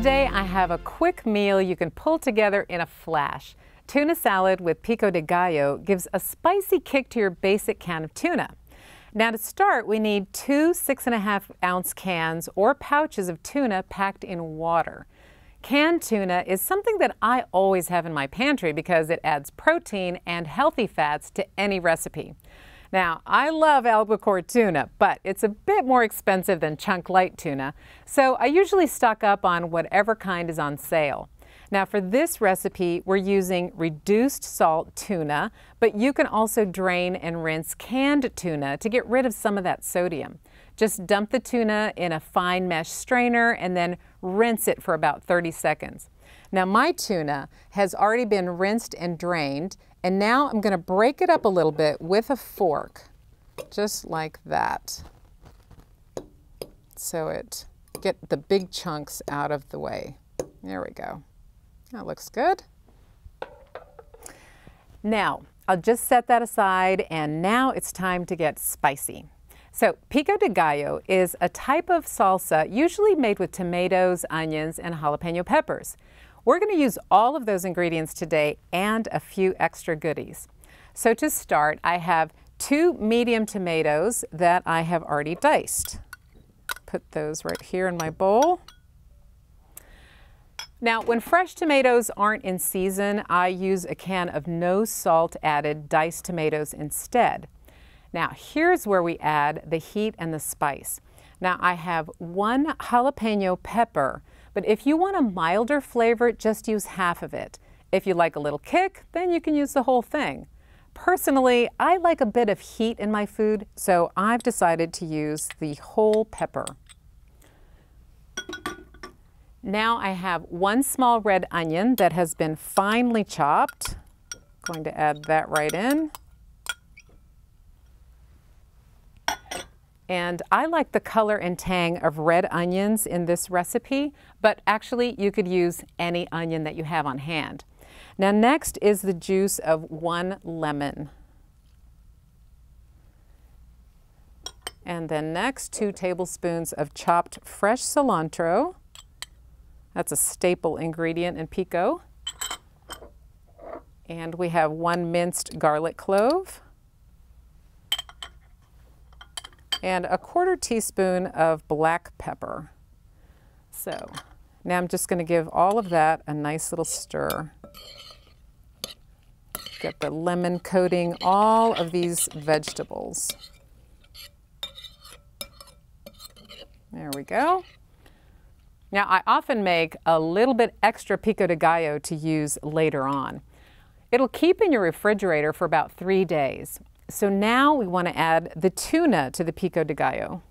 Today I have a quick meal you can pull together in a flash. Tuna salad with Pico de Gallo gives a spicy kick to your basic can of tuna. Now to start, we need 2 6.5-ounce cans or pouches of tuna packed in water. Canned tuna is something that I always have in my pantry because it adds protein and healthy fats to any recipe. Now, I love albacore tuna, but it's a bit more expensive than chunk light tuna, so I usually stock up on whatever kind is on sale. Now for this recipe, we're using reduced salt tuna, but you can also drain and rinse canned tuna to get rid of some of that sodium. Just dump the tuna in a fine mesh strainer and then rinse it for about 30 seconds. Now my tuna has already been rinsed and drained, and now I'm going to break it up a little bit with a fork, just like that. So it get the big chunks out of the way. There we go. That looks good. Now, I'll just set that aside, and now it's time to get spicy. So, Pico de Gallo is a type of salsa usually made with tomatoes, onions, and jalapeno peppers. We're going to use all of those ingredients today and a few extra goodies. So to start, I have 2 medium tomatoes that I have already diced. Put those right here in my bowl. Now, when fresh tomatoes aren't in season, I use a can of no salt added diced tomatoes instead. Now, here's where we add the heat and the spice. Now, I have 1 jalapeno pepper, but if you want a milder flavor, just use half of it. If you like a little kick, then you can use the whole thing. Personally, I like a bit of heat in my food, so I've decided to use the whole pepper. Now I have 1 small red onion that has been finely chopped. Going to add that right in. And I like the color and tang of red onions in this recipe, but actually you could use any onion that you have on hand. Now next is the juice of 1 lemon. And then next, 2 tablespoons of chopped fresh cilantro. That's a staple ingredient in pico. And we have 1 minced garlic clove. And a 1/4 teaspoon of black pepper. So now I'm just going to give all of that a nice little stir. Get the lemon coating all of these vegetables. There we go. Now I often make a little bit extra Pico de Gallo to use later on. It'll keep in your refrigerator for about 3 days. So now we want to add the tuna to the Pico de Gallo.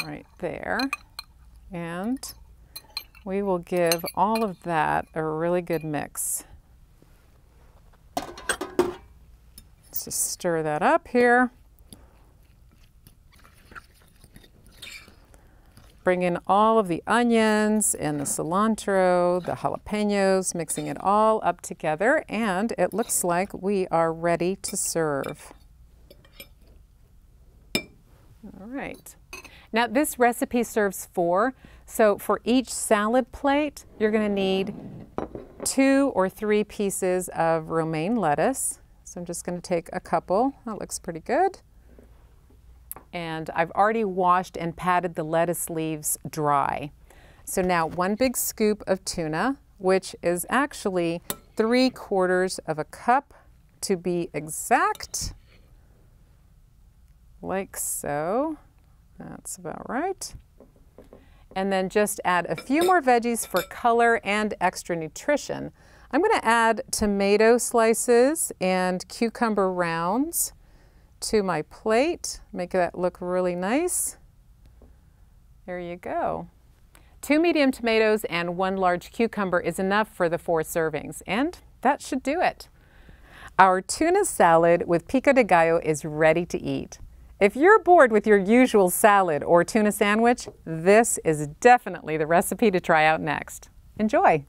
Right there. And we will give all of that a really good mix. Let's just stir that up here. Bring in all of the onions and the cilantro, the jalapenos, mixing it all up together, and it looks like we are ready to serve. All right. Now this recipe serves 4, so for each salad plate, you're going to need 2 or 3 pieces of romaine lettuce. So I'm just going to take a couple. That looks pretty good. And I've already washed and patted the lettuce leaves dry. So now 1 big scoop of tuna, which is actually 3/4 of a cup to be exact, like so. That's about right. And then just add a few more veggies for color and extra nutrition. I'm going to add tomato slices and cucumber rounds to my plate. Make that look really nice. There you go. 2 medium tomatoes and 1 large cucumber is enough for the 4 servings, and that should do it. Our tuna salad with Pico de Gallo is ready to eat. If you're bored with your usual salad or tuna sandwich, this is definitely the recipe to try out next. Enjoy!